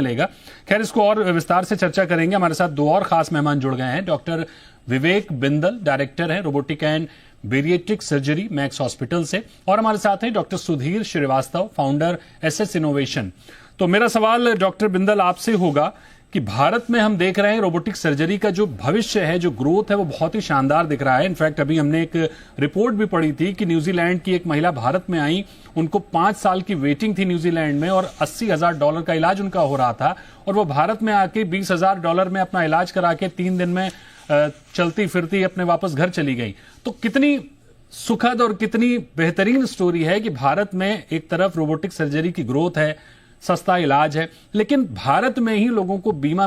मिलेगा। खैर, इसको और विस्तार से चर्चा करेंगे। हमारे साथ दो और खास मेहमान जुड़ गए हैं। डॉक्टर विवेक बिंदल डायरेक्टर हैं robotic and bariatric surgery Max hospital से, और हमारे साथ हैं doctor Sudhir Srivastava founder SS innovation. तो मेरा सवाल डॉक्टर बिंदल आपसे होगा कि भारत में हम देख रहे हैं रोबोटिक सर्जरी का जो भविष्य है, जो ग्रोथ है, वो बहुत ही शानदार दिख रहा है। इनफैक्ट अभी हमने एक रिपोर्ट भी पढ़ी थी कि न्यूजीलैंड की एक महिला भारत में आई, उनको 5 साल की वेटिंग थी न्यूजीलैंड में और $80,000 का इलाज उनका हो रहा था, और वो भारत में आके $20,000 में अपना इलाज करा के 3 दिन में चलती फिरती अपने वापस घर चली गई। तो कितनी सुखद और कितनी बेहतरीन स्टोरी है कि भारत में एक तरफ रोबोटिक सर्जरी की ग्रोथ है, सस्ता इलाज है, लेकिन भारत में ही लोगों को बीमा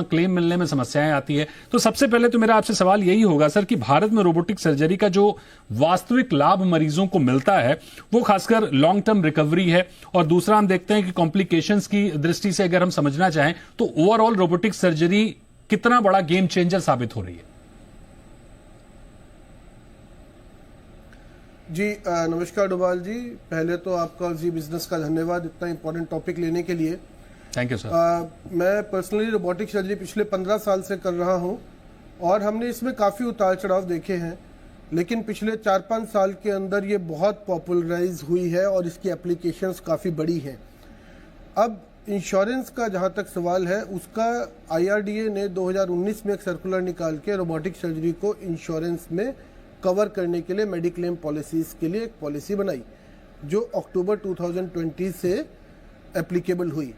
क्लेम मिलने में समस्याएं आती है। तो सबसे पहले तो मेरा आपसे सवाल यही होगा सर कि भारत में रोबोटिक सर्जरी का जो वास्तविक लाभ मरीजों को मिलता है वो खासकर लॉन्ग टर्म रिकवरी है, और दूसरा हम देखते हैं कि कॉम्प्लिकेशंस की दृष्टि से अगर हम समझना चाहें तो ओवरऑल रोबोटिक सर्जरी कितना बड़ा गेम चेंजर साबित हो रही है। जी नमस्कार डोभाल जी, पहले तो आपका जी बिजनेस का धन्यवाद इतना इंपॉर्टेंट टॉपिक लेने के लिए। Thank you sir. मैं पर्सनली रोबोटिक सर्जरी पिछले 15 साल से कर रहा हूं और हमने इसमें काफ़ी उतार चढ़ाव देखे हैं, लेकिन पिछले 4-5 साल के अंदर ये बहुत पॉपुलराइज हुई है और इसकी एप्लीकेशंस काफ़ी बड़ी हैं। अब इंश्योरेंस का जहां तक सवाल है, उसका IRDA ने 2019 में एक सर्कुलर निकाल के रोबोटिक सर्जरी को इंश्योरेंस में कवर करने के लिए मेडिक्लेम पॉलिसीज के लिए एक पॉलिसी बनाई जो अक्टूबर 2020 से एप्लीकेबल हुई।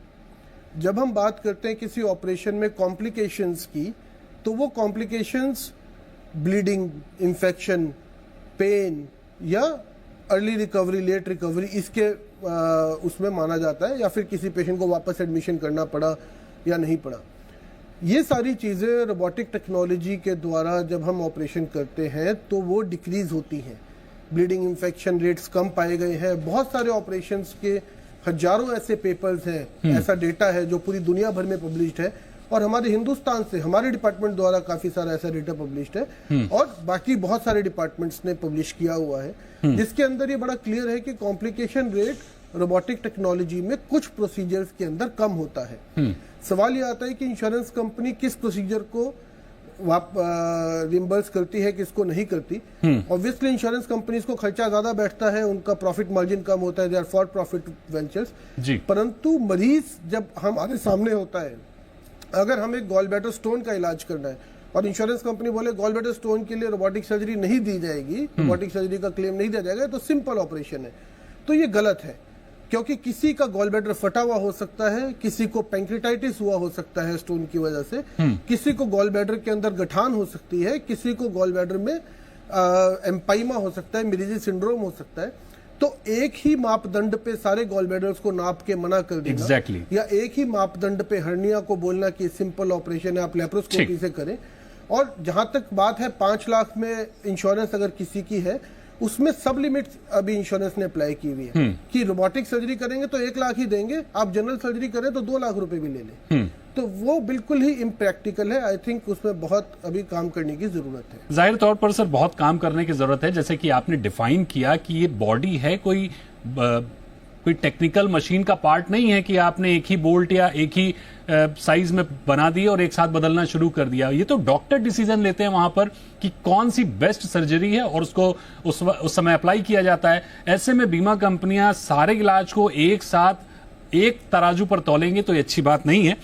जब हम बात करते हैं किसी ऑपरेशन में कॉम्प्लिकेशंस की, तो वो कॉम्प्लिकेशंस ब्लीडिंग, इन्फेक्शन, पेन या अर्ली रिकवरी, लेट रिकवरी इसके उसमें माना जाता है, या फिर किसी पेशेंट को वापस एडमिशन करना पड़ा या नहीं पड़ा। ये सारी चीज़ें रोबोटिक टेक्नोलॉजी के द्वारा जब हम ऑपरेशन करते हैं तो वो डिक्रीज होती हैं। ब्लीडिंग, इन्फेक्शन रेट्स कम पाए गए हैं। बहुत सारे ऑपरेशंस के हजारों ऐसे पेपर्स हैं, ऐसा डेटा है जो पूरी दुनिया भर में पब्लिश्ड है, और हमारे हिंदुस्तान से हमारे डिपार्टमेंट द्वारा काफ़ी सारा ऐसा डेटा पब्लिश्ड है, और बाकी बहुत सारे डिपार्टमेंट्स ने पब्लिश किया हुआ है, जिसके अंदर ये बड़ा क्लियर है कि कॉम्प्लिकेशन रेट रोबोटिक टेक्नोलॉजी में कुछ प्रोसीजर्स के अंदर कम होता है। सवाल ये आता है कि इंश्योरेंस कंपनी किस प्रोसीजर को रिम्बर्स करती है, किसको नहीं करती। ऑब्वियसली इंश्योरेंस कंपनीज को खर्चा ज्यादा बैठता है, उनका प्रॉफिट मार्जिन कम होता है, they are for profit ventures. परंतु मरीज जब हमारे सामने होता है, अगर हमें गॉल ब्लैडर स्टोन का इलाज करना है और इंश्योरेंस कंपनी बोले गॉल ब्लैडर स्टोन के लिए रोबोटिक सर्जरी नहीं दी जाएगी, रोबोटिक सर्जरी का क्लेम नहीं दिया जाएगा, तो सिंपल ऑपरेशन है, तो ये गलत है। क्योंकि किसी का गॉल ब्लैडर फटा हुआ हो सकता है, किसी को पैंक्रेटाइटिस हुआ हो सकता है स्टोन की वजह से, किसी को गॉल ब्लैडर के अंदर गठान हो सकती है, किसी को गॉल ब्लैडर में एम्पाइमा हो सकता है, मिरीजी सिंड्रोम हो सकता है। तो एक ही मापदंड पे सारे गॉल ब्लैडर्स को नाप के मना कर देना, या एक ही मापदंड पे हर्निया को बोलना कि सिंपल ऑपरेशन है, आप लेप्रोस्कोपी से करें। और जहां तक बात है 5 लाख में इंश्योरेंस अगर किसी की है, उसमें सब लिमिट अभी इंश्योरेंस ने अप्लाई की हुई है कि रोबोटिक सर्जरी करेंगे तो 1 लाख ही देंगे, आप जनरल सर्जरी करें तो 2 लाख रुपए भी ले लें। तो वो बिल्कुल ही इम्प्रैक्टिकल है। आई थिंक उसमें बहुत अभी काम करने की जरूरत है। जाहिर तौर पर सर बहुत काम करने की जरूरत है। जैसे कि आपने डिफाइन किया कि ये बॉडी है, कोई टेक्निकल मशीन का पार्ट नहीं है कि आपने एक ही बोल्ट या एक ही साइज में बना दिया और एक साथ बदलना शुरू कर दिया। ये तो डॉक्टर डिसीजन लेते हैं वहां पर कि कौन सी बेस्ट सर्जरी है और उसको उस समय अप्लाई किया जाता है। ऐसे में बीमा कंपनियां सारे इलाज को एक साथ एक तराजू पर तौलेंगे तो ये अच्छी बात नहीं है।